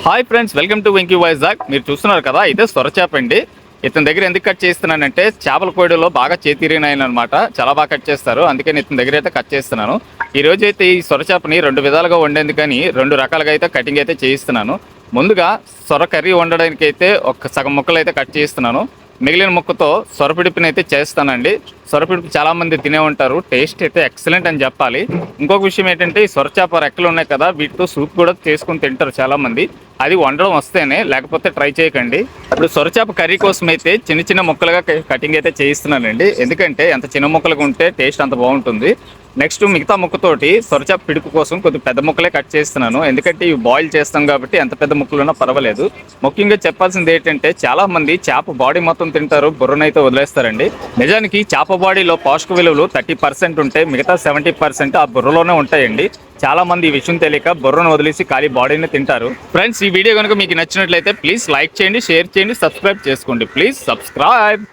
Hi friends, welcome to Venky Vizag. మీరు చూస్తున్నారు కదా, ఇదే సొరచేప అండి. ఇతని దగ్గర ఎందుకు కట్ చేస్తున్నానంటే చేపల కోడిలో బాగా చేతిరినాయనమాట. చాలా బాగా కట్ చేస్తారు, అందుకని ఇతని దగ్గర అయితే కట్ చేస్తున్నాను. ఈ రోజు అయితే ఈ సొరచేపని 2 విధాలుగా వండేందుకని 2 రకాలుగా అయితే కటింగ్ అయితే చేయిస్తున్నాను. ముందుగా సొర కర్రీ వండడానికి అయితే ఒక సగం ముక్కలు అయితే కట్ చేయిస్తున్నాను. మిగిలిన ముక్కతో సొరపిడిపిని అయితే చేస్తానండి. సొరపిడిపి చాలా మంది తినే ఉంటారు, టేస్ట్ అయితే ఎక్సలెంట్ అని చెప్పాలి. ఇంకొక విషయం ఏంటంటే ఈ సొరచేప రెక్కలు ఉన్నాయి కదా, వీటితో సూప్ కూడా చేసుకుని తింటారు చాలా మంది. అది వండడం వస్తేనే, లేకపోతే ట్రై చేయకండి. ఇప్పుడు సొరచేప కర్రీ కోసం అయితే చిన్న చిన్న ముక్కలుగా కటింగ్ అయితే చేయిస్తున్నానండి. ఎందుకంటే ఎంత చిన్న ముక్కలుగా ఉంటే టేస్ట్ అంత బాగుంటుంది. నెక్స్ట్ మిగతా ముక్కతోటి సొరచేప పిడుపు కోసం కొద్ది పెద్ద ముక్కలే కట్ చేస్తున్నాను. ఎందుకంటే ఇవి బాయిల్ చేస్తాం కాబట్టి ఎంత పెద్ద ముక్కలున్నా పర్వాలేదు. ముఖ్యంగా చెప్పాల్సింది ఏంటంటే చాలా మంది చేప బాడీ మొత్తం తింటారు, బుర్రనైతే వదిలేస్తారండి. నిజానికి చేప బాడీలో పోషక విలువలు 30% ఉంటే మిగతా 70% ఆ బుర్రలోనే ఉంటాయండి. చాలా మంది ఈ విషయం తెలియక బుర్రను వదిలేసి ఖాళీ బాడీని తింటారు. ఫ్రెండ్స్, ఈ వీడియో కనుక మీకు నచ్చినట్లయితే ప్లీజ్ లైక్ చేయండి, షేర్ చేయండి, సబ్స్క్రైబ్ చేసుకోండి. Please subscribe.